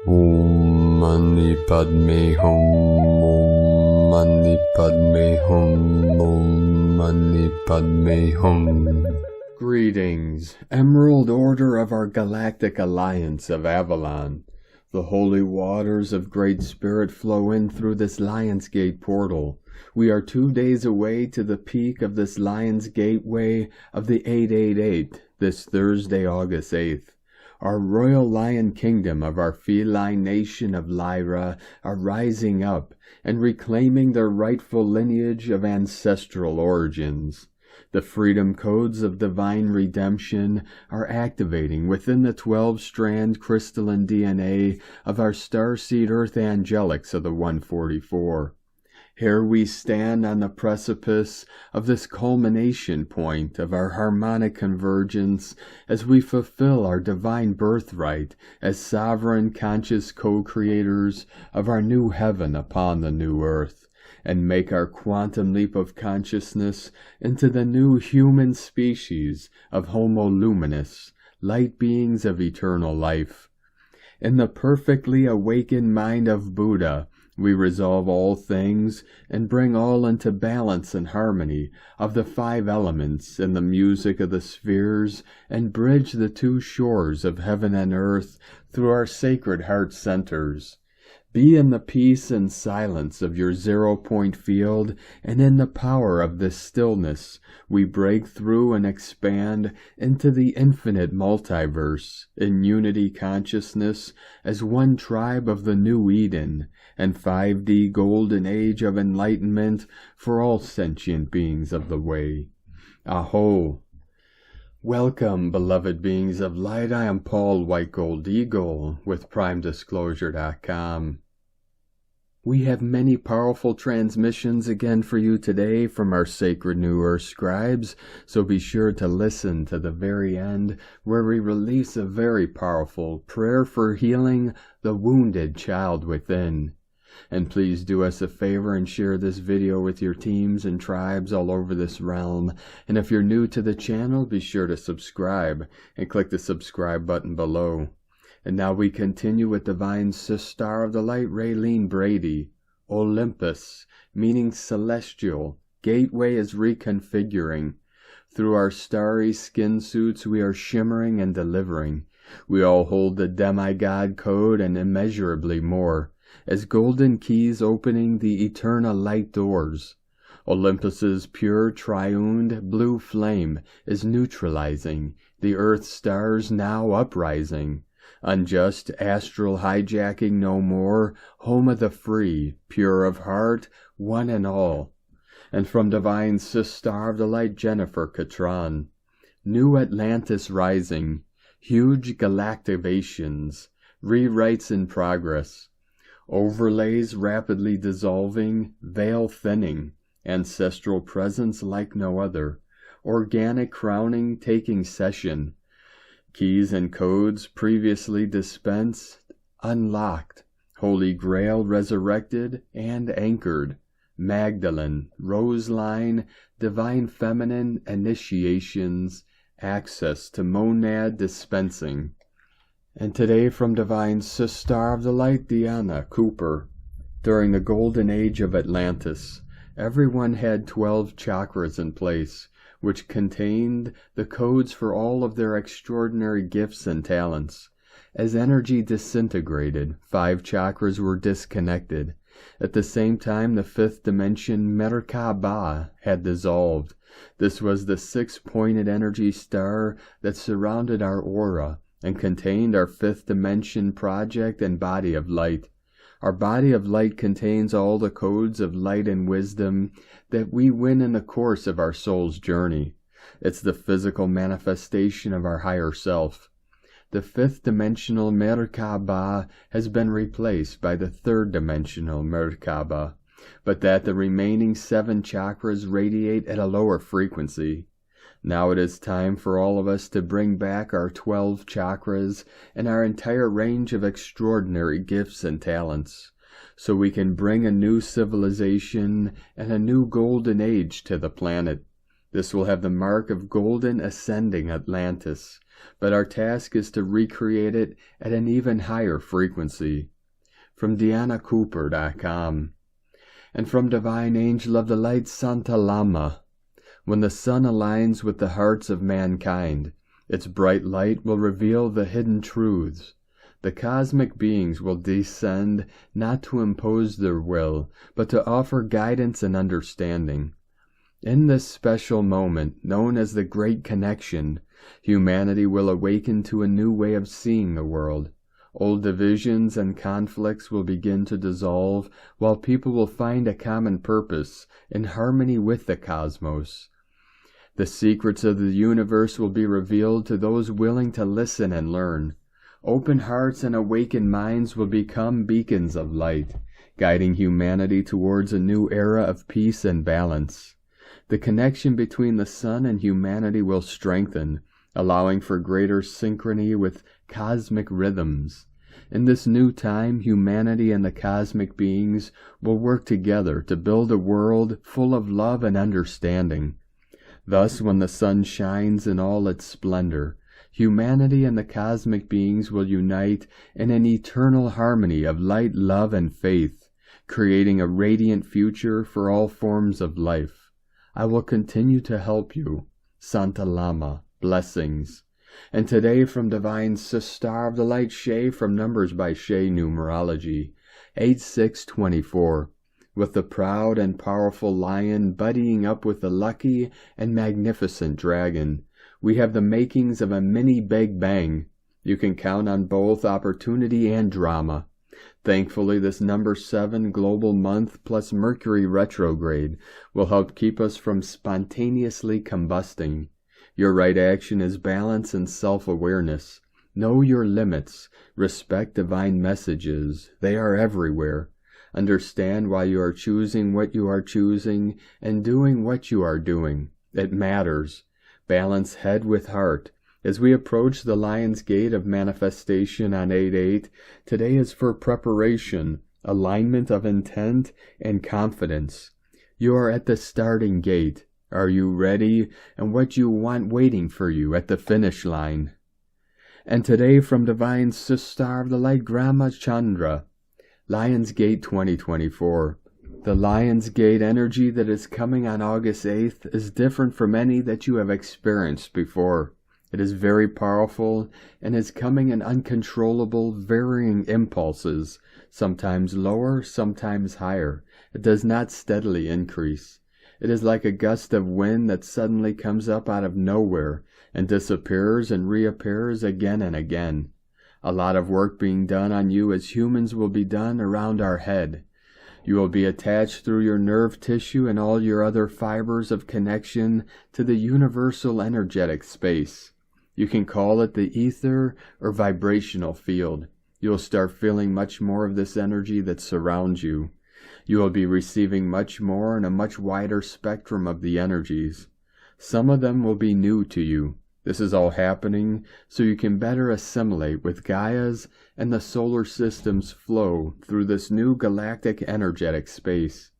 Om Mani Padme Hum, Om Mani Padme Hum, Om Mani Padme Hum. Greetings, Emerald Order of our Galactic Alliance of Avalon. The holy waters of Great Spirit flow in through this Lion's Gate portal. We are 2 days away to the peak of this Lion's Gateway of the 888, this Thursday, August 8th. Our royal lion kingdom of our feline nation of Lyra are rising up and reclaiming their rightful lineage of ancestral origins. The freedom codes of divine redemption are activating within the 12-strand crystalline DNA of our Starseed Earth Angelics of the 144. Here we stand on the precipice of this culmination point of our harmonic convergence as we fulfill our divine birthright as sovereign conscious co-creators of our new heaven upon the new earth, and make our quantum leap of consciousness into the new human species of Homo Luminous, light beings of eternal life. In the perfectly awakened mind of Buddha, we resolve all things and bring all into balance and harmony of the 5 elements in the music of the spheres and bridge the 2 shores of heaven and earth through our sacred heart centers. Be in the peace and silence of your 0-point field, and in the power of this stillness, we break through and expand into the infinite multiverse, in unity consciousness as one tribe of the new Eden, and 5D golden age of enlightenment for all sentient beings of the way. Aho! Welcome, beloved beings of light. I am Paul White Gold Eagle with PrimeDisclosure.com. We have many powerful transmissions again for you today from our sacred New Earth scribes, so be sure to listen to the very end where we release a very powerful prayer for healing the wounded child within. And please do us a favor and share this video with your teams and tribes all over this realm. And if you're new to the channel, be sure to subscribe and click the subscribe button below. And now we continue with Divine Sister of the Light, Raylene Brady. Olympus, meaning celestial. Gateway is reconfiguring. Through our starry skin suits we are shimmering and delivering. We all hold the demigod code and immeasurably more, as golden keys opening the eternal light doors. Olympus's pure triuned blue flame is neutralizing, the earth stars now uprising. Unjust astral hijacking no more, home of the free, pure of heart, one and all. And from Divine Sister of the Light, Jennifer Catron. New Atlantis rising, huge galactivations, rewrites in progress. Overlays rapidly dissolving, veil thinning, ancestral presence like no other, organic crowning taking session, keys and codes previously dispensed, unlocked, Holy Grail resurrected and anchored, Magdalene, Roseline, divine feminine initiations, access to monad dispensing. And today from Divine Sister of the Light, Deanna Cooper. During the golden age of Atlantis, everyone had 12 chakras in place, which contained the codes for all of their extraordinary gifts and talents. As energy disintegrated, 5 chakras were disconnected. At the same time, the 5th dimension Merkaba had dissolved. This was the 6-pointed energy star that surrounded our aura and contained our 5th dimension project and body of light. Our body of light contains all the codes of light and wisdom that we win in the course of our soul's journey. It's the physical manifestation of our higher self. The 5th dimensional Merkaba has been replaced by the 3rd dimensional Merkaba, but that the remaining 7 chakras radiate at a lower frequency. Now it is time for all of us to bring back our 12 chakras and our entire range of extraordinary gifts and talents, so we can bring a new civilization and a new golden age to the planet. This will have the mark of golden ascending Atlantis, but our task is to recreate it at an even higher frequency. From DeannaCooper.com. And from Divine Angel of the Light Santa Lama. When the sun aligns with the hearts of mankind, its bright light will reveal the hidden truths. The cosmic beings will descend not to impose their will, but to offer guidance and understanding. In this special moment, known as the Great Connection, humanity will awaken to a new way of seeing the world. Old divisions and conflicts will begin to dissolve, while people will find a common purpose in harmony with the cosmos. The secrets of the universe will be revealed to those willing to listen and learn. Open hearts and awakened minds will become beacons of light, guiding humanity towards a new era of peace and balance. The connection between the sun and humanity will strengthen, allowing for greater synchrony with cosmic rhythms. In this new time, humanity and the cosmic beings will work together to build a world full of love and understanding. Thus, when the sun shines in all its splendor, humanity and the cosmic beings will unite in an eternal harmony of light, love, and faith, creating a radiant future for all forms of life. I will continue to help you. Santa Lama. Blessings. And today from Divine Sister of the Light Shay from Numbers by Shay Numerology, 8624. With the proud and powerful lion buddying up with the lucky and magnificent dragon, we have the makings of a mini Big Bang. You can count on both opportunity and drama. Thankfully, this number 7 global month plus Mercury retrograde will help keep us from spontaneously combusting. Your right action is balance and self-awareness. Know your limits. Respect divine messages. They are everywhere. Understand why you are choosing what you are choosing and doing what you are doing. It matters. Balance head with heart. As we approach the Lion's Gate of manifestation on 8/8, today is for preparation, alignment of intent, and confidence. You are at the starting gate. Are you ready? And what you want waiting for you at the finish line? And today from Divine Sister of the Light Grandma Chandra, Lion's Gate 2024. The Lion's Gate energy that is coming on August 8th is different from any that you have experienced before. It is very powerful and is coming in uncontrollable, varying impulses, sometimes lower, sometimes higher. It does not steadily increase. It is like a gust of wind that suddenly comes up out of nowhere and disappears and reappears again and again. A lot of work being done on you as humans will be done around our head. You will be attached through your nerve tissue and all your other fibers of connection to the universal energetic space. You can call it the ether or vibrational field. You will start feeling much more of this energy that surrounds you. You will be receiving much more and a much wider spectrum of the energies. Some of them will be new to you. This is all happening so you can better assimilate with Gaia's and the solar system's flow through this new galactic energetic space.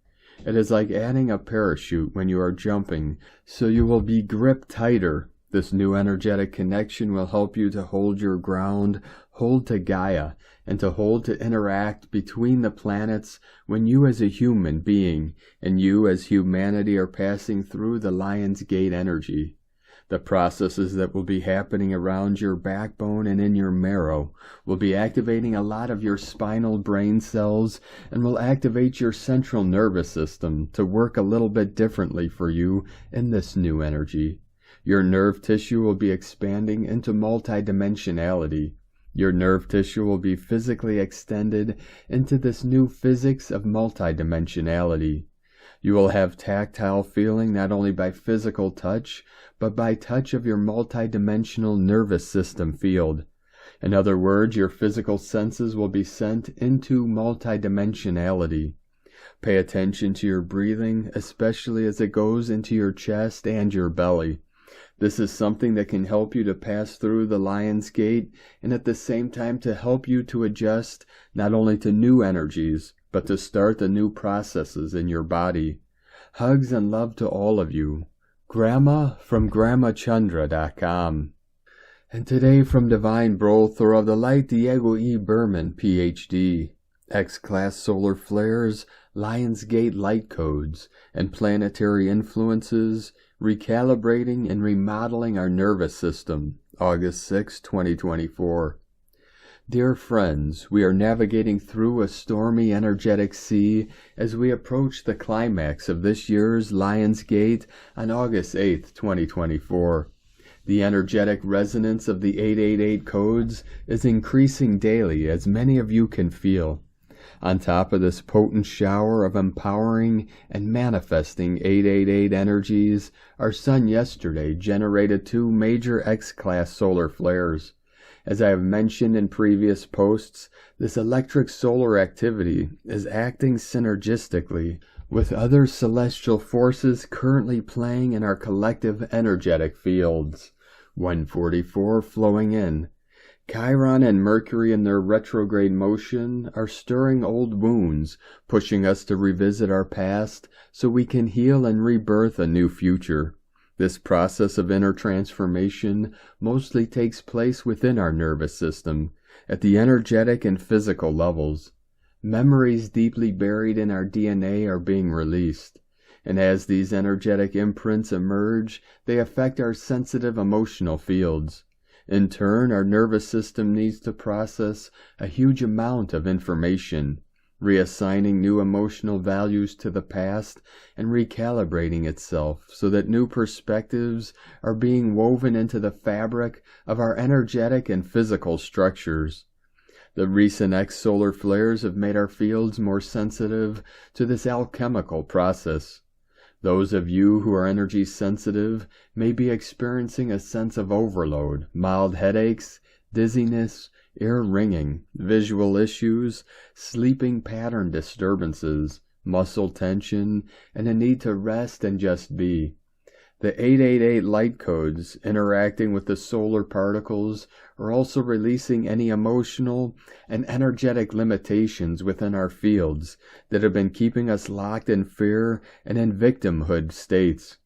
It is like adding a parachute when you are jumping, so you will be gripped tighter. This new energetic connection will help you to hold your ground, hold to Gaia, and to hold to interact between the planets when you as a human being and you as humanity are passing through the Lion's Gate energy. The processes that will be happening around your backbone and in your marrow will be activating a lot of your spinal brain cells and will activate your central nervous system to work a little bit differently for you in this new energy. Your nerve tissue will be expanding into multidimensionality. Your nerve tissue will be physically extended into this new physics of multidimensionality. You will have tactile feeling not only by physical touch, but by touch of your multidimensional nervous system field. In other words, your physical senses will be sent into multidimensionality. Pay attention to your breathing, especially as it goes into your chest and your belly. This is something that can help you to pass through the Lion's Gate and at the same time to help you to adjust not only to new energies, but to start the new processes in your body. Hugs and love to all of you. Grandma from GrandmaChandra.com. And today from Divine Brother of the Light, Diego E. Berman, Ph.D., X-Class Solar Flares, Lionsgate Light Codes, and Planetary Influences, Recalibrating and Remodeling Our Nervous System, August 6, 2024. Dear friends, we are navigating through a stormy energetic sea as we approach the climax of this year's Lionsgate on August 8, 2024. The energetic resonance of the 888 codes is increasing daily, as many of you can feel. On top of this potent shower of empowering and manifesting 888 energies, our sun yesterday generated 2 major X-class solar flares. As I have mentioned in previous posts, this electric solar activity is acting synergistically with other celestial forces currently playing in our collective energetic fields. 144 flowing in. Chiron and Mercury in their retrograde motion are stirring old wounds, pushing us to revisit our past so we can heal and rebirth a new future. This process of inner transformation mostly takes place within our nervous system, at the energetic and physical levels. Memories deeply buried in our DNA are being released. And as these energetic imprints emerge, they affect our sensitive emotional fields. In turn, our nervous system needs to process a huge amount of information, reassigning new emotional values to the past and recalibrating itself so that new perspectives are being woven into the fabric of our energetic and physical structures. The recent X-solar flares have made our fields more sensitive to this alchemical process. Those of you who are energy sensitive may be experiencing a sense of overload, mild headaches, dizziness, ear ringing, visual issues, sleeping pattern disturbances, muscle tension, and a need to rest and just be. The 888 light codes interacting with the solar particles are also releasing any emotional and energetic limitations within our fields that have been keeping us locked in fear and in victimhood states.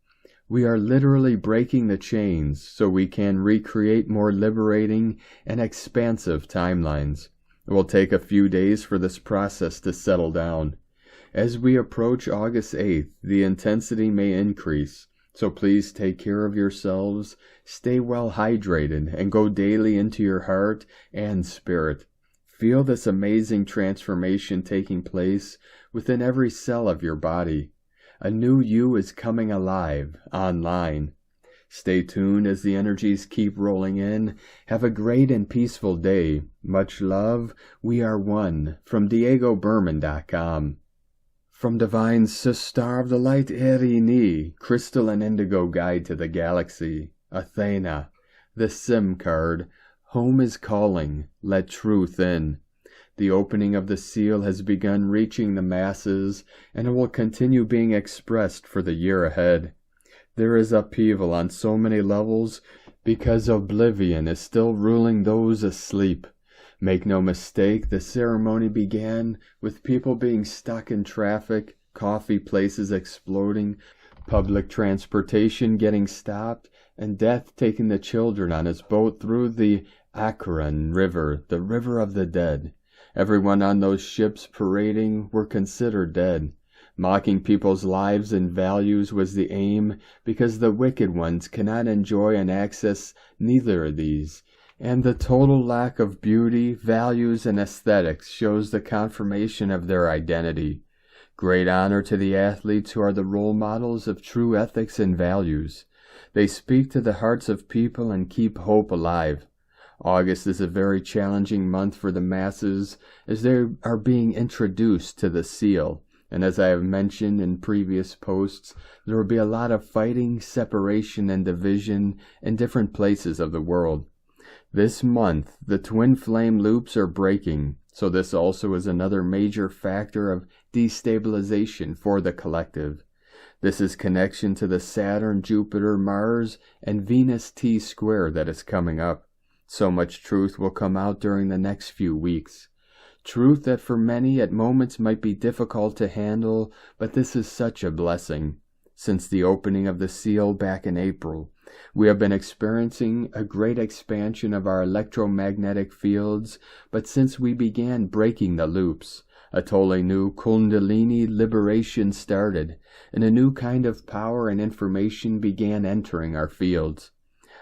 We are literally breaking the chains so we can recreate more liberating and expansive timelines. It will take a few days for this process to settle down. As we approach August 8th, the intensity may increase. So please take care of yourselves, stay well hydrated, and go daily into your heart and spirit. Feel this amazing transformation taking place within every cell of your body. A new you is coming alive, online. Stay tuned as the energies keep rolling in. Have a great and peaceful day. Much love. We are one. From DiegoBerman.com. From Divine Sister of the Light Erini, Crystal and Indigo Guide to the Galaxy, Athena, the SIM card, Home is Calling, Let Truth In. The opening of the seal has begun reaching the masses, and it will continue being expressed for the year ahead. There is upheaval on so many levels because oblivion is still ruling those asleep. Make no mistake, the ceremony began with people being stuck in traffic, coffee places exploding, public transportation getting stopped, and Death taking the children on his boat through the Akron River, the river of the dead. Everyone on those ships parading were considered dead. Mocking people's lives and values was the aim, because the wicked ones cannot enjoy and access neither of these. And the total lack of beauty, values, and aesthetics shows the confirmation of their identity. Great honor to the athletes who are the role models of true ethics and values. They speak to the hearts of people and keep hope alive. August is a very challenging month for the masses as they are being introduced to the seal. And as I have mentioned in previous posts, there will be a lot of fighting, separation, and division in different places of the world. This month, the twin flame loops are breaking, so this also is another major factor of destabilization for the collective. This is connection to the Saturn, Jupiter, Mars, and Venus T-square that is coming up. So much truth will come out during the next few weeks. Truth that for many at moments might be difficult to handle, but this is such a blessing. Since the opening of the seal back in April, We have been experiencing a great expansion of our electromagnetic fields, but since we began breaking the loops, a totally new Kundalini liberation started, and a new kind of power and information began entering our fields.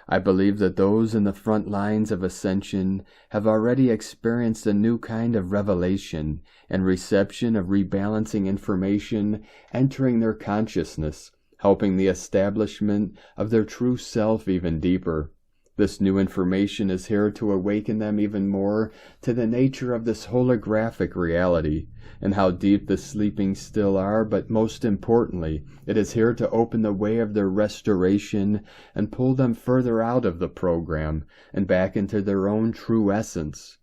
I believe that those in the front lines of ascension have already experienced a new kind of revelation and reception of rebalancing information entering their consciousness, helping the establishment of their true self even deeper. This new information is here to awaken them even more to the nature of this holographic reality, and how deep the sleeping still are, but most importantly, it is here to open the way of their restoration and pull them further out of the program and back into their own true essence.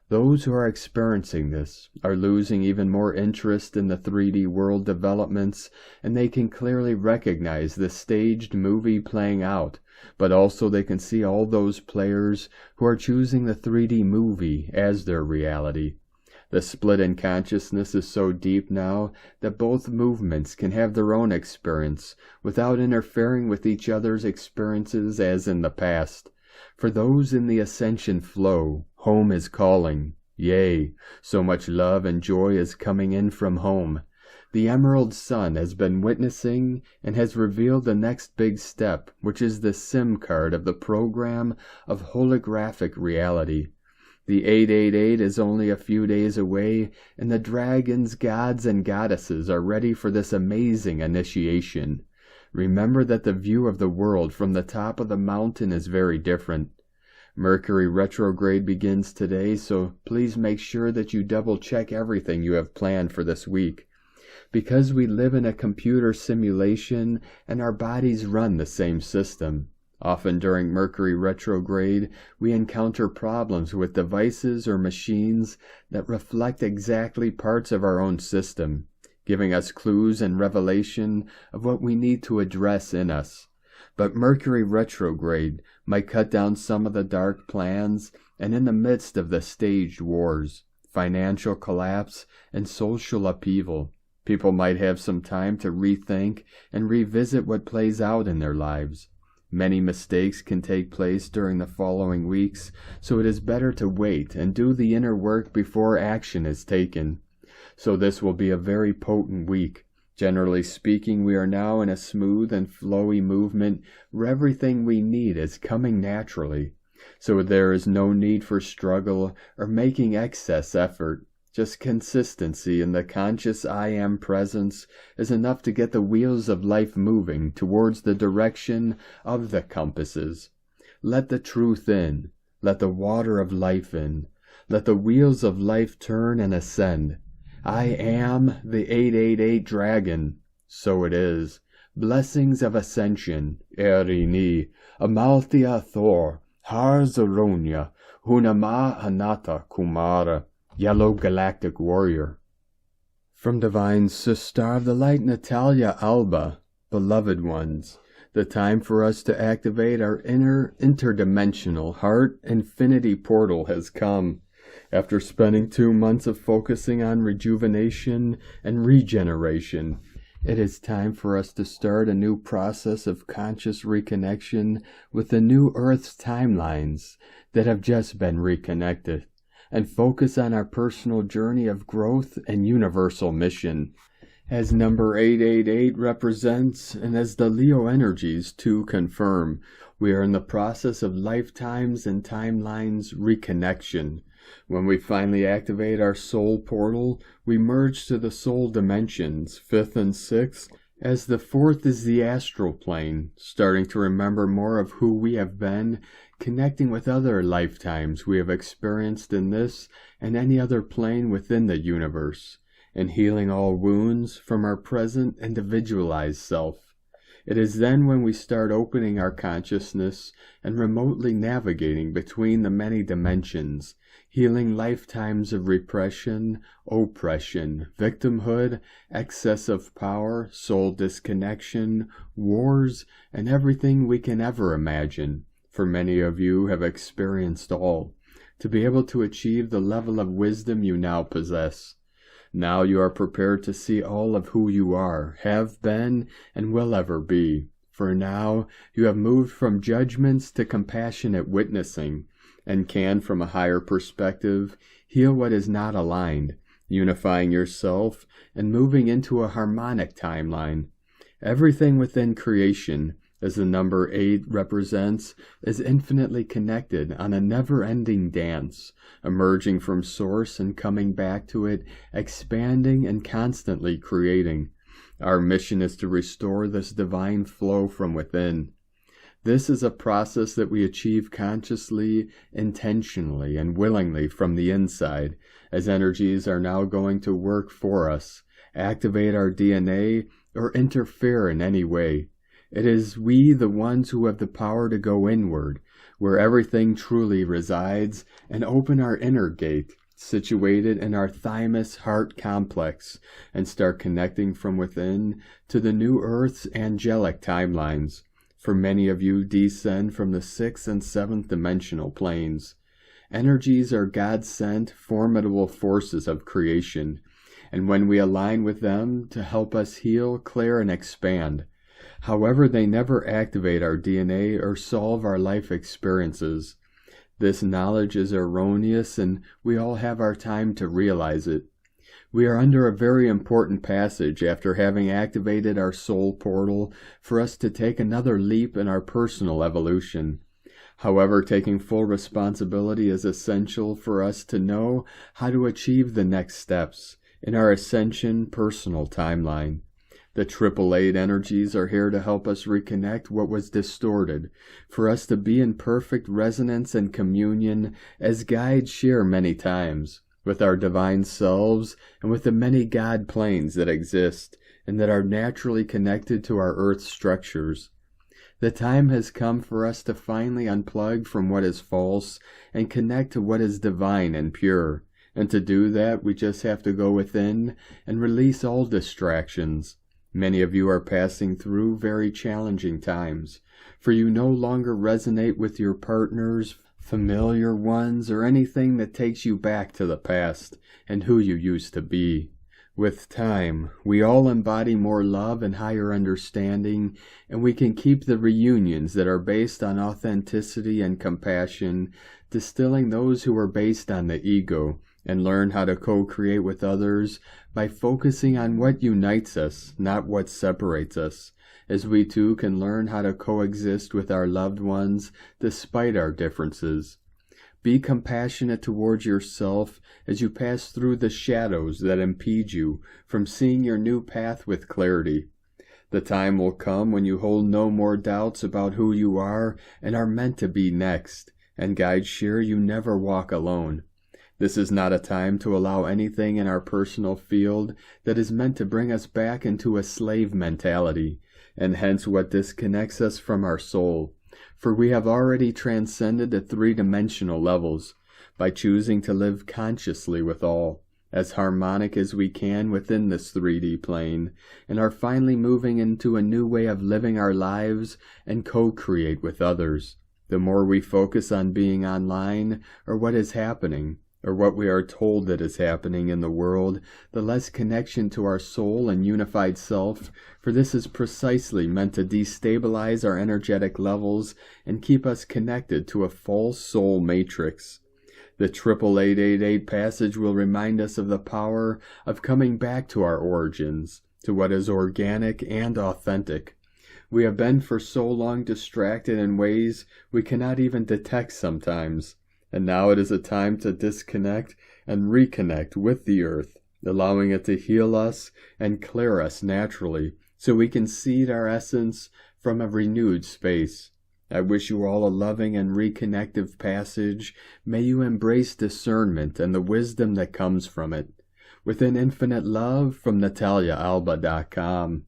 Those who are experiencing this are losing even more interest in the 3D world developments, and they can clearly recognize the staged movie playing out, but also they can see all those players who are choosing the 3D movie as their reality. The split in consciousness is so deep now that both movements can have their own experience without interfering with each other's experiences as in the past. For those in the ascension flow, home is calling. Yea, so much love and joy is coming in from home. The Emerald Sun has been witnessing and has revealed the next big step, which is the SIM card of the program of holographic reality. The 888 is only a few days away, and the dragons, gods, and goddesses are ready for this amazing initiation. Remember that the view of the world from the top of the mountain is very different. Mercury retrograde begins today, so please make sure that you double-check everything you have planned for this week. Because we live in a computer simulation and our bodies run the same system. Often during Mercury retrograde, we encounter problems with devices or machines that reflect exactly parts of our own system, giving us clues and revelation of what we need to address in us. But Mercury retrograde might cut down some of the dark plans, and in the midst of the staged wars, financial collapse, and social upheaval, people might have some time to rethink and revisit what plays out in their lives. Many mistakes can take place during the following weeks, so it is better to wait and do the inner work before action is taken. So this will be a very potent week. Generally speaking, we are now in a smooth and flowy movement where everything we need is coming naturally. So there is no need for struggle or making excess effort. Just consistency in the conscious I Am presence is enough to get the wheels of life moving towards the direction of the compasses. Let the truth in. Let the water of life in. Let the wheels of life turn and ascend. I am the 888 dragon. So it is. Blessings of ascension. Erini. Amalthea Thor. Har Zaronia. Hunama Hanata Kumara. Yellow Galactic Warrior. From Divine Sister of the Light Natalia Alba, beloved ones, the time for us to activate our inner interdimensional heart infinity portal has come. After spending 2 months of focusing on rejuvenation and regeneration, it is time for us to start a new process of conscious reconnection with the new Earth's timelines that have just been reconnected, and focus on our personal journey of growth and universal mission. As number 888 represents, and as the Leo energies too confirm, we are in the process of lifetimes and timelines reconnection. When we finally activate our soul portal, we merge to the soul dimensions, 5th and 6th, as the 4th is the astral plane, starting to remember more of who we have been, connecting with other lifetimes we have experienced in this and any other plane within the universe, and healing all wounds from our present individualized self. It is then when we start opening our consciousness and remotely navigating between the many dimensions, healing lifetimes of repression, oppression, victimhood, excess of power, soul disconnection, wars, and everything we can ever imagine. For many of you have experienced all, to be able to achieve the level of wisdom you now possess. Now you are prepared to see all of who you are, have been, and will ever be. For now, you have moved from judgments to compassionate witnessing, and can, from a higher perspective, heal what is not aligned, unifying yourself and moving into a harmonic timeline. Everything within creation, as the number 8 represents, is infinitely connected on a never-ending dance, emerging from source and coming back to it, expanding and constantly creating. Our mission is to restore this divine flow from within. This is a process that we achieve consciously, intentionally, and willingly from the inside, as energies are now going to work for us, activate our DNA, or interfere in any way. It is we, the ones who have the power to go inward, where everything truly resides, and open our inner gate, situated in our thymus heart complex, and start connecting from within to the new Earth's angelic timelines. For many of you descend from the 6th and 7th dimensional planes. Energies are God-sent, formidable forces of creation, and when we align with them to help us heal, clear, and expand. However, they never activate our DNA or solve our life experiences. This knowledge is erroneous, and we all have our time to realize it. We are under a very important passage after having activated our soul portal for us to take another leap in our personal evolution. However, taking full responsibility is essential for us to know how to achieve the next steps in our ascension personal timeline. The 888 energies are here to help us reconnect what was distorted, for us to be in perfect resonance and communion, as guides share many times, with our divine selves and with the many God planes that exist and that are naturally connected to our Earth structures. The time has come for us to finally unplug from what is false and connect to what is divine and pure. And to do that, we just have to go within and release all distractions. Many of you are passing through very challenging times, for you no longer resonate with your partners, familiar ones, or anything that takes you back to the past and who you used to be. With time, we all embody more love and higher understanding, and we can keep the reunions that are based on authenticity and compassion, distilling those who are based on the ego, and learn how to co-create with others by focusing on what unites us, not what separates us, as we too can learn how to coexist with our loved ones despite our differences. Be compassionate towards yourself as you pass through the shadows that impede you from seeing your new path with clarity. The time will come when you hold no more doubts about who you are and are meant to be next, and guides share you never walk alone. This is not a time to allow anything in our personal field that is meant to bring us back into a slave mentality, and hence what disconnects us from our soul. For we have already transcended the 3-dimensional levels by choosing to live consciously with all, as harmonic as we can within this 3D plane, and are finally moving into a new way of living our lives and co-create with others. The more we focus on being online, or what is happening, or what we are told that is happening in the world, the less connection to our soul and unified self, for this is precisely meant to destabilize our energetic levels and keep us connected to a false soul matrix. The 88888 passage will remind us of the power of coming back to our origins, to what is organic and authentic. We have been for so long distracted in ways we cannot even detect sometimes. And now it is a time to disconnect and reconnect with the earth, allowing it to heal us and clear us naturally, so we can seed our essence from a renewed space. I wish you all a loving and reconnective passage. May you embrace discernment and the wisdom that comes from it. Within infinite love, from NataliaAlba.com.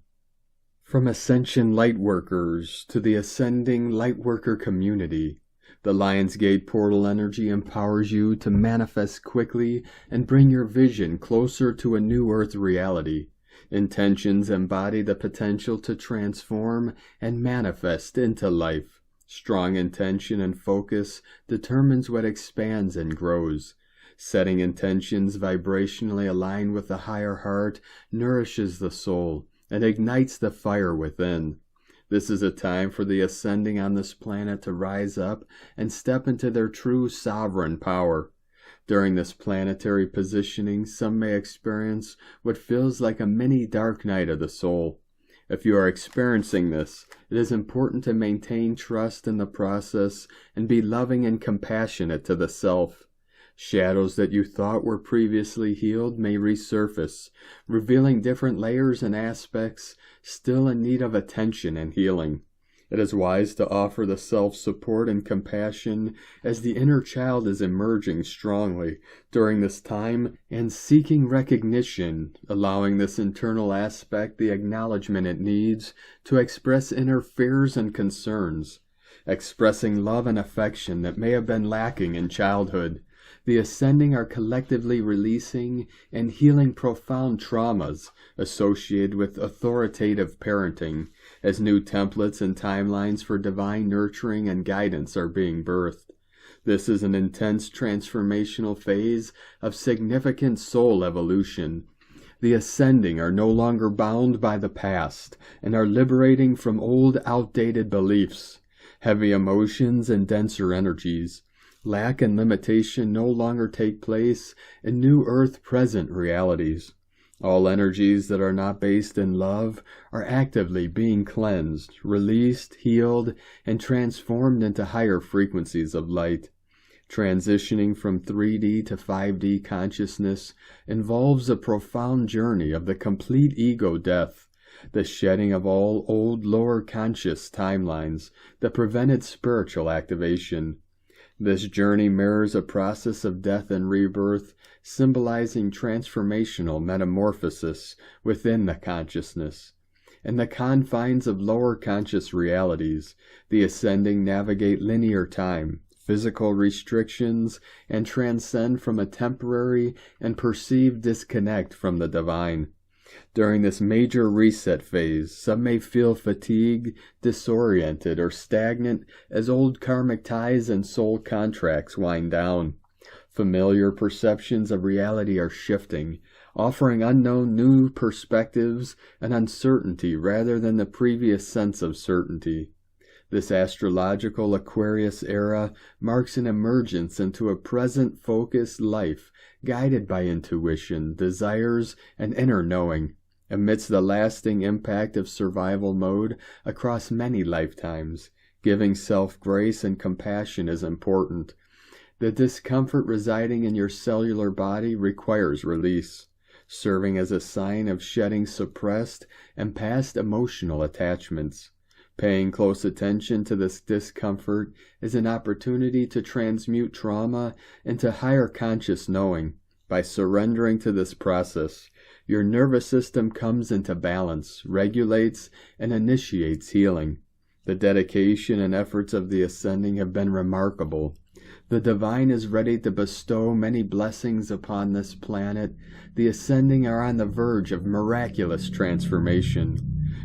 From Ascension Lightworkers to the Ascending Lightworker community, the Lionsgate portal energy empowers you to manifest quickly and bring your vision closer to a new Earth reality. Intentions embody the potential to transform and manifest into life. Strong intention and focus determines what expands and grows. Setting intentions vibrationally aligned with the higher heart nourishes the soul and ignites the fire within. This is a time for the ascending on this planet to rise up and step into their true sovereign power. During this planetary positioning, some may experience what feels like a mini dark night of the soul. If you are experiencing this, it is important to maintain trust in the process and be loving and compassionate to the self. Shadows that you thought were previously healed may resurface, revealing different layers and aspects still in need of attention and healing. It is wise to offer the self support and compassion as the inner child is emerging strongly during this time and seeking recognition, allowing this internal aspect the acknowledgement it needs to express inner fears and concerns, expressing love and affection that may have been lacking in childhood. The ascending are collectively releasing and healing profound traumas associated with authoritative parenting, as new templates and timelines for divine nurturing and guidance are being birthed. This is an intense transformational phase of significant soul evolution. The ascending are no longer bound by the past and are liberating from old, outdated beliefs, heavy emotions, and denser energies. Lack and limitation no longer take place in new earth-present realities. All energies that are not based in love are actively being cleansed, released, healed, and transformed into higher frequencies of light. Transitioning from 3D to 5D consciousness involves a profound journey of the complete ego death, the shedding of all old lower conscious timelines that prevented spiritual activation. This journey mirrors a process of death and rebirth, symbolizing transformational metamorphosis within the consciousness. In the confines of lower conscious realities, the ascending navigate linear time, physical restrictions, and transcend from a temporary and perceived disconnect from the divine. During this major reset phase, some may feel fatigued, disoriented, or stagnant as old karmic ties and soul contracts wind down. Familiar perceptions of reality are shifting, offering unknown new perspectives and uncertainty rather than the previous sense of certainty. This astrological Aquarius era marks an emergence into a present-focused life guided by intuition, desires, and inner knowing. Amidst the lasting impact of survival mode across many lifetimes, giving self-grace and compassion is important. The discomfort residing in your cellular body requires release, serving as a sign of shedding suppressed and past emotional attachments. Paying close attention to this discomfort is an opportunity to transmute trauma into higher conscious knowing. By surrendering to this process, your nervous system comes into balance, regulates, and initiates healing. The dedication and efforts of the ascending have been remarkable. The divine is ready to bestow many blessings upon this planet. The ascending are on the verge of miraculous transformation,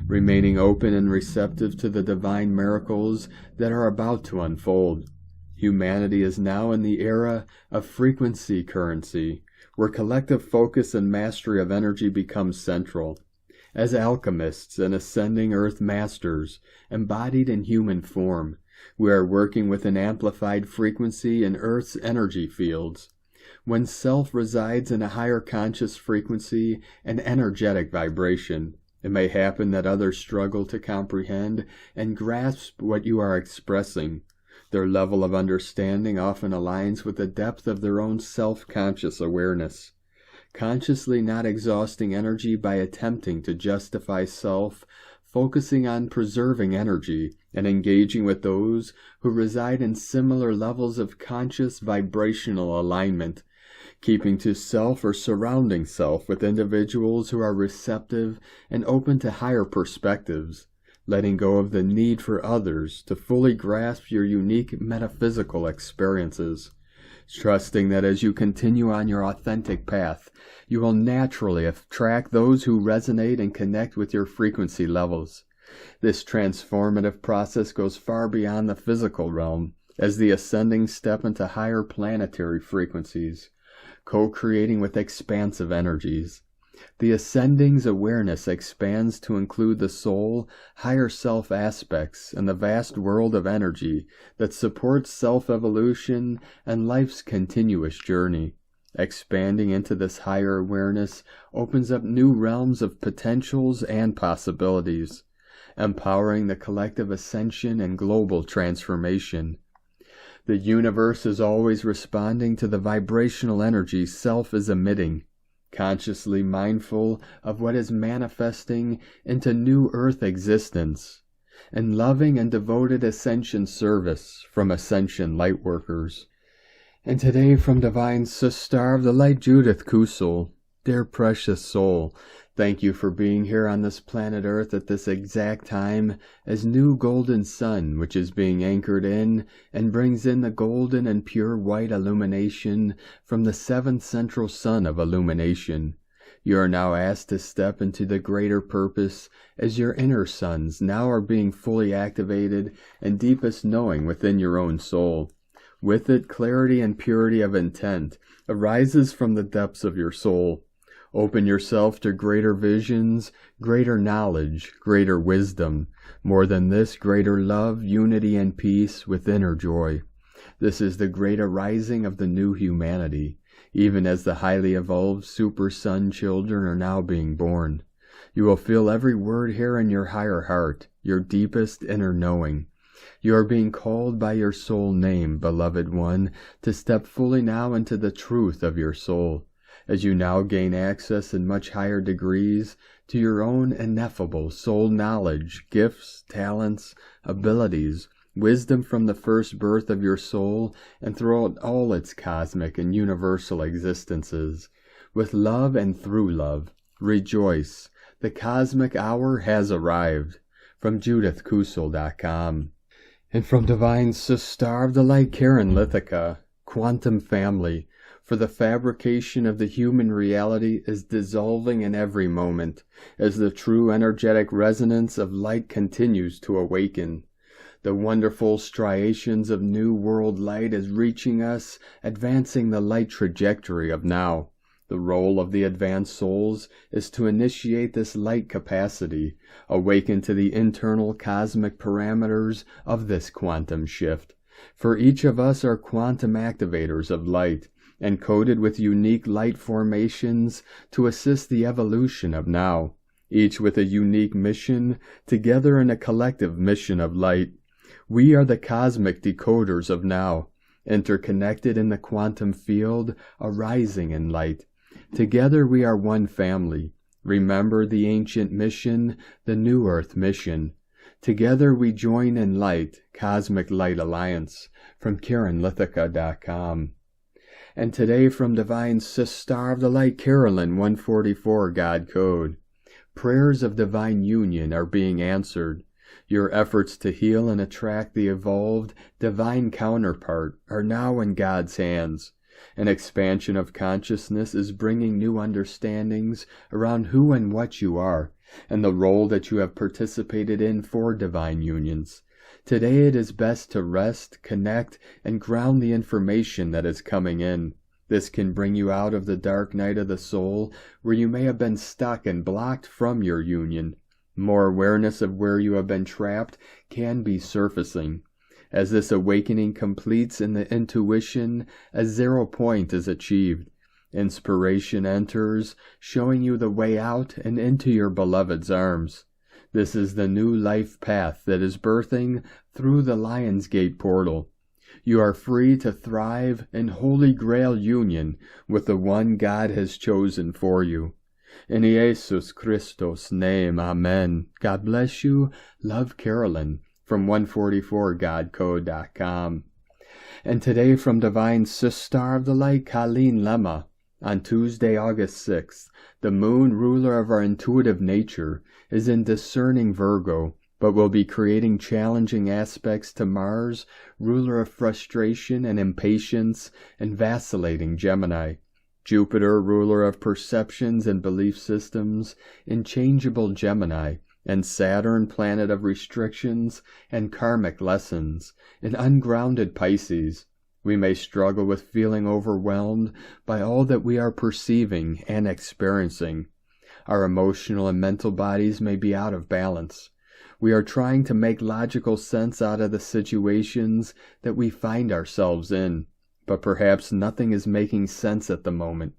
remaining open and receptive to the divine miracles that are about to unfold. Humanity is now in the era of frequency currency, where collective focus and mastery of energy becomes central. As alchemists and ascending earth masters, embodied in human form, we are working with an amplified frequency in Earth's energy fields. When self resides in a higher conscious frequency and energetic vibration, it may happen that others struggle to comprehend and grasp what you are expressing. Their level of understanding often aligns with the depth of their own self-conscious awareness. Consciously not exhausting energy by attempting to justify self, focusing on preserving energy, and engaging with those who reside in similar levels of conscious vibrational alignment, keeping to self or surrounding self with individuals who are receptive and open to higher perspectives, letting go of the need for others to fully grasp your unique metaphysical experiences, trusting that as you continue on your authentic path, you will naturally attract those who resonate and connect with your frequency levels. This transformative process goes far beyond the physical realm, as the ascending step into higher planetary frequencies, co-creating with expansive energies. The Ascending's awareness expands to include the soul, higher self aspects, and the vast world of energy that supports self-evolution and life's continuous journey. Expanding into this higher awareness opens up new realms of potentials and possibilities, empowering the collective ascension and global transformation. The universe is always responding to the vibrational energy self is emitting, consciously mindful of what is manifesting into new earth existence, and loving and devoted ascension service from ascension lightworkers. And today from Divine Sister of the Light Judith Kusel, dear precious soul, thank you for being here on this planet Earth at this exact time as new golden sun, which is being anchored in and brings in the golden and pure white illumination from the seventh central sun of illumination. You are now asked to step into the greater purpose as your inner suns now are being fully activated and deepest knowing within your own soul. With it, clarity and purity of intent arises from the depths of your soul. Open yourself to greater visions, greater knowledge, greater wisdom. More than this, greater love, unity, and peace with inner joy. This is the great arising of the new humanity, even as the highly evolved super sun children are now being born. You will feel every word here in your higher heart, your deepest inner knowing. You are being called by your soul name, beloved one, to step fully now into the truth of your soul, as you now gain access in much higher degrees to your own ineffable soul knowledge, gifts, talents, abilities, wisdom from the first birth of your soul and throughout all its cosmic and universal existences. With love and through love, rejoice. The cosmic hour has arrived. From JudithKusel.com. And from Divine Sister of the Light Karen Lithica, Quantum Family, for the fabrication of the human reality is dissolving in every moment, as the true energetic resonance of light continues to awaken. The wonderful striations of new world light is reaching us, advancing the light trajectory of now. The role of the advanced souls is to initiate this light capacity, awaken to the internal cosmic parameters of this quantum shift. For each of us are quantum activators of light, encoded with unique light formations to assist the evolution of now, each with a unique mission, together in a collective mission of light. We are the cosmic decoders of now, interconnected in the quantum field, arising in light. Together we are one family. Remember the ancient mission, the New Earth mission. Together we join in light, Cosmic Light Alliance, from KarenLithica.com. And today from Divine Sister of the Light Carolyn 144 God Code. Prayers of divine union are being answered. Your efforts to heal and attract the evolved, divine counterpart are now in God's hands. An expansion of consciousness is bringing new understandings around who and what you are, and the role that you have participated in for divine unions. Today it is best to rest, connect, and ground the information that is coming in. This can bring you out of the dark night of the soul, where you may have been stuck and blocked from your union. More awareness of where you have been trapped can be surfacing. As this awakening completes in the intuition, a 0 point is achieved. Inspiration enters, showing you the way out and into your beloved's arms. This is the new life path that is birthing through the Lion's Gate portal. You are free to thrive in holy Grail union with the one God has chosen for you. In Jesus Christos' name, Amen. God bless you. Love, Carolyn. From 144godcode.com. And today from Divine Sister of the Light Colleen Lemma, on Tuesday, August 6th, the moon, ruler of our intuitive nature, is in discerning Virgo, but will be creating challenging aspects to Mars, ruler of frustration and impatience, and vacillating Gemini. Jupiter, ruler of perceptions and belief systems, in changeable Gemini, and Saturn, planet of restrictions and karmic lessons, in ungrounded Pisces. We may struggle with feeling overwhelmed by all that we are perceiving and experiencing. Our emotional and mental bodies may be out of balance. We are trying to make logical sense out of the situations that we find ourselves in, but perhaps nothing is making sense at the moment.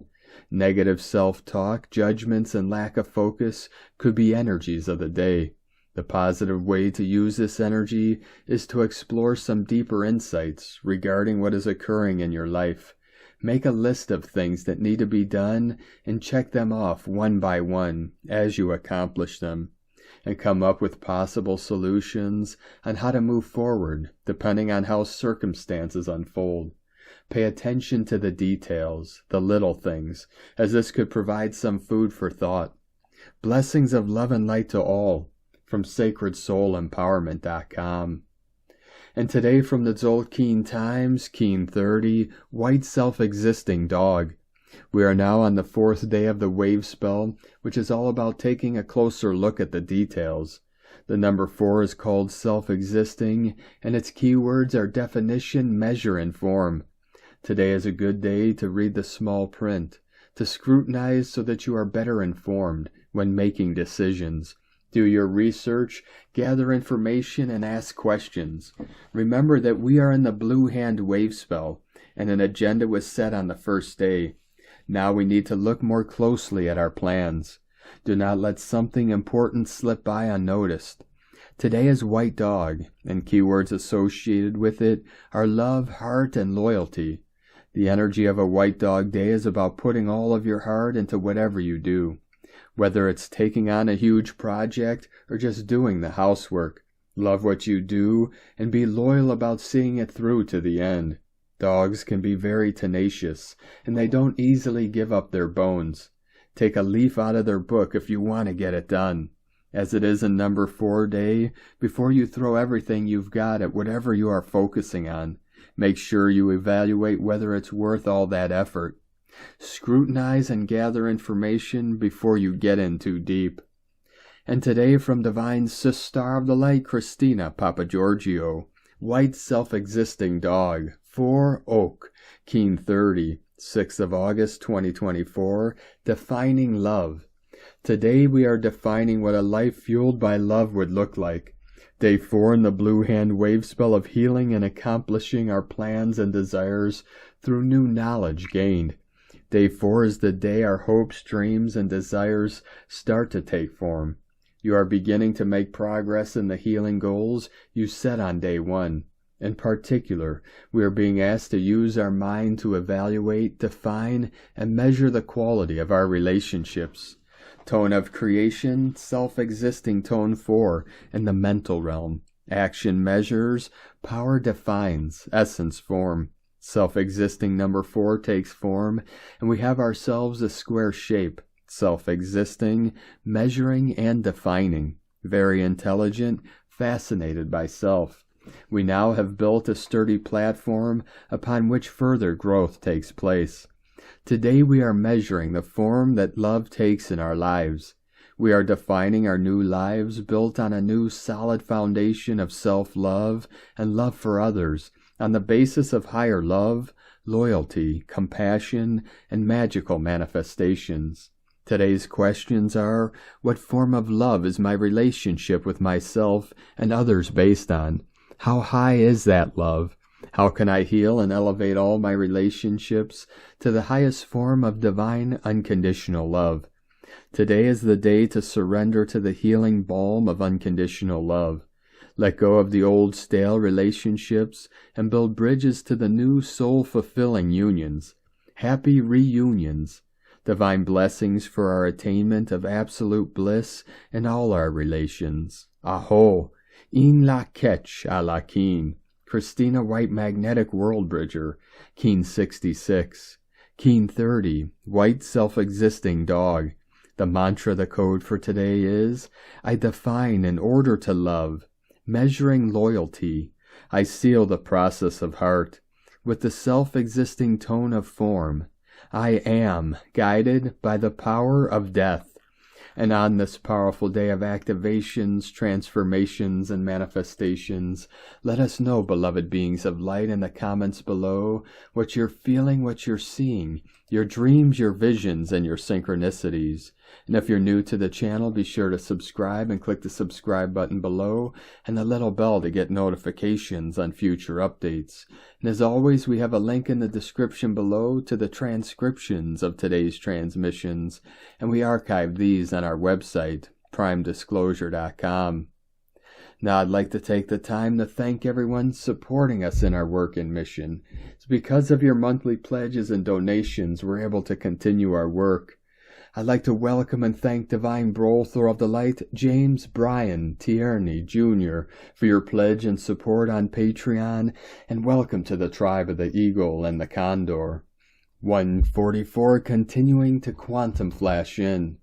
Negative self-talk, judgments, and lack of focus could be energies of the day. The positive way to use this energy is to explore some deeper insights regarding what is occurring in your life. Make a list of things that need to be done and check them off one by one as you accomplish them, and come up with possible solutions on how to move forward depending on how circumstances unfold. Pay attention to the details, the little things, as this could provide some food for thought. Blessings of love and light to all, from SacredSoulEmpowerment.com. And today from the Tzolk'in Times, Keen 30, White Self-Existing Dog. We are now on the 4th day of the wave spell, which is all about taking a closer look at the details. The number 4 is called self-existing, and its keywords are definition, measure, and form. Today is a good day to read the small print, to scrutinize so that you are better informed when making decisions. Do your research, gather information, and ask questions. Remember that we are in the blue hand wave spell, and an agenda was set on the first day. Now we need to look more closely at our plans. Do not let something important slip by unnoticed. Today is White Dog, and keywords associated with it are love, heart, and loyalty. The energy of a White Dog Day is about putting all of your heart into whatever you do. Whether it's taking on a huge project or just doing the housework, love what you do and be loyal about seeing it through to the end. Dogs can be very tenacious, and they don't easily give up their bones. Take a leaf out of their book if you want to get it done. As it is a number 4 day, before you throw everything you've got at whatever you are focusing on, make sure you evaluate whether it's worth all that effort. Scrutinize and gather information before you get in too deep. And today from Divine Sister of the Light, Christina Papagiorgio, White Self-Existing Dog, 4 Oak, Keen 30, 6th of August 2024, Defining Love. Today we are defining what a life fueled by love would look like. Day 4 in the blue hand wave spell of healing and accomplishing our plans and desires through new knowledge gained. Day 4 is the day our hopes, dreams, and desires start to take form. You are beginning to make progress in the healing goals you set on day 1. In particular, we are being asked to use our mind to evaluate, define, and measure the quality of our relationships. Tone of creation, self-existing tone 4 in the mental realm. Action measures, power defines, essence form. Self-existing number 4 takes form, and we have ourselves a square shape. Self-existing, measuring, and defining. Very intelligent, fascinated by self. We now have built a sturdy platform upon which further growth takes place. Today we are measuring the form that love takes in our lives. We are defining our new lives built on a new solid foundation of self-love and love for others, on the basis of higher love, loyalty, compassion, and magical manifestations. Today's questions are, what form of love is my relationship with myself and others based on? How high is that love? How can I heal and elevate all my relationships to the highest form of divine unconditional love? Today is the day to surrender to the healing balm of unconditional love. Let go of the old stale relationships and build bridges to the new soul-fulfilling unions. Happy reunions. Divine blessings for our attainment of absolute bliss in all our relations. Aho! In la ketch a la keen. Christina White Magnetic World Bridger, Keen 66. Keen 30, White Self-Existing Dog. The mantra, the code for today is, I define in order to love. Measuring loyalty, I seal the process of heart. With the self-existing tone of form, I am guided by the power of death. And on this powerful day of activations, transformations, and manifestations, let us know, beloved beings of light, in the comments below, what you're feeling, what you're seeing, your dreams, your visions, and your synchronicities. And if you're new to the channel, be sure to subscribe and click the subscribe button below and the little bell to get notifications on future updates. And as always, we have a link in the description below to the transcriptions of today's transmissions, and we archive these on our website, primedisclosure.com. Now, I'd like to take the time to thank everyone supporting us in our work and mission. It's because of your monthly pledges and donations we're able to continue our work. I'd like to welcome and thank Divine Brother of the Light, James Bryan Tierney Jr. for your pledge and support on Patreon, and welcome to the tribe of the Eagle and the Condor. 144 continuing to quantum flash in.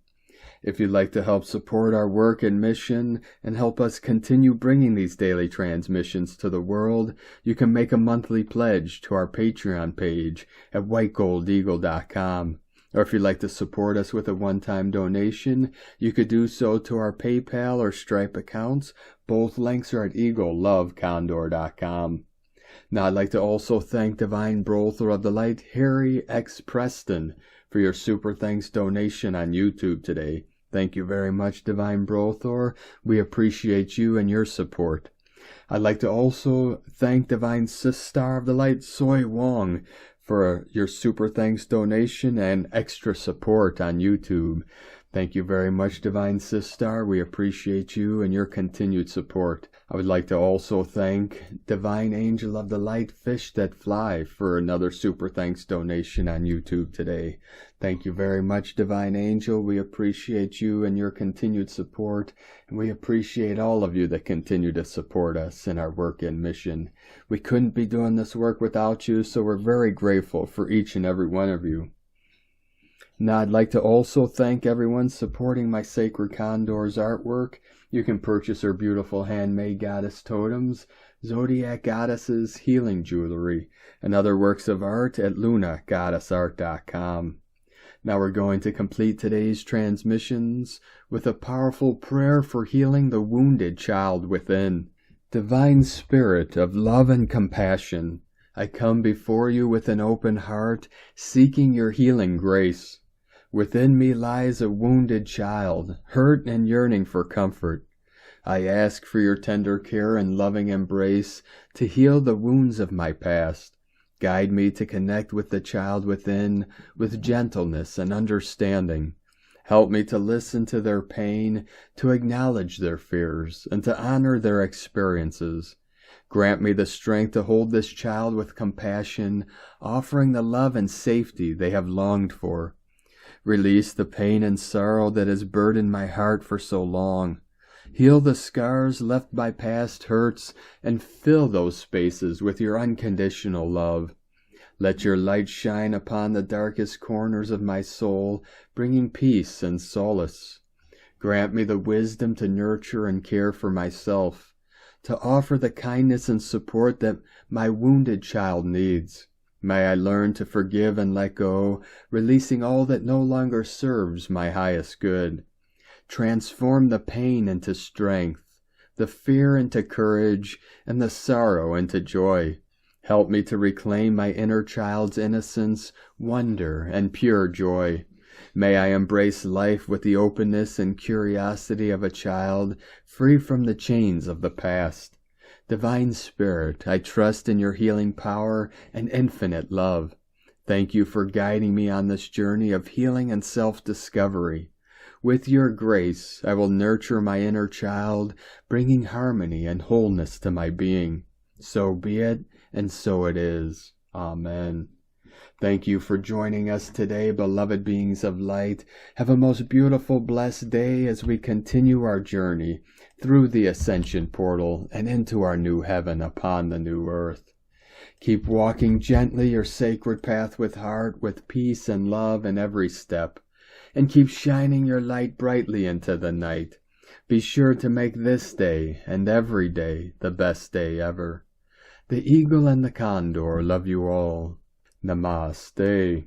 If you'd like to help support our work and mission and help us continue bringing these daily transmissions to the world, you can make a monthly pledge to our Patreon page at whitegoldeagle.com. Or if you'd like to support us with a one-time donation, you could do so to our PayPal or Stripe accounts. Both links are at eaglelovecondor.com. Now, I'd like to also thank Divine Brother of the Light, Harry X. Preston, for your super thanks donation on YouTube today. Thank you very much, Divine Brother. We appreciate you and your support. I'd like to also thank Divine Sister of the Light, Sui Wong, for your super thanks donation and extra support on YouTube. Thank you very much, Divine Sister. We appreciate you and your continued support. I would like to also thank Divine Angel of the Light, Fish That Fly, for another super thanks donation on YouTube today. Thank you very much, Divine Angel. We appreciate you and your continued support, and we appreciate all of you that continue to support us in our work and mission. We couldn't be doing this work without you, so we're very grateful for each and every one of you. Now, I'd like to also thank everyone supporting my Sacred Condor's artwork. You can purchase her beautiful handmade goddess totems, zodiac goddesses, healing jewelry, and other works of art at lunagoddessart.com. Now we're going to complete today's transmissions with a powerful prayer for healing the wounded child within. Divine Spirit of love and compassion, I come before you with an open heart, seeking your healing grace. Within me lies a wounded child, hurt and yearning for comfort. I ask for your tender care and loving embrace to heal the wounds of my past. Guide me to connect with the child within with gentleness and understanding. Help me to listen to their pain, to acknowledge their fears, and to honor their experiences. Grant me the strength to hold this child with compassion, offering the love and safety they have longed for. Release the pain and sorrow that has burdened my heart for so long. Heal the scars left by past hurts and fill those spaces with your unconditional love. Let your light shine upon the darkest corners of my soul, bringing peace and solace. Grant me the wisdom to nurture and care for myself, to offer the kindness and support that my wounded child needs. May I learn to forgive and let go, releasing all that no longer serves my highest good. Transform the pain into strength, the fear into courage, and the sorrow into joy. Help me to reclaim my inner child's innocence, wonder, and pure joy. May I embrace life with the openness and curiosity of a child, free from the chains of the past. Divine Spirit, I trust in your healing power and infinite love. Thank you for guiding me on this journey of healing and self-discovery. With your grace, I will nurture my inner child, bringing harmony and wholeness to my being. So be it, and so it is. Amen. Thank you for joining us today, beloved beings of light. Have a most beautiful, blessed day as we continue our journey through the ascension portal and into our new heaven upon the new earth. Keep walking gently your sacred path with heart, with peace and love in every step, and keep shining your light brightly into the night. Be sure to make this day and every day the best day ever. The Eagle and the Condor love you all. Namaste.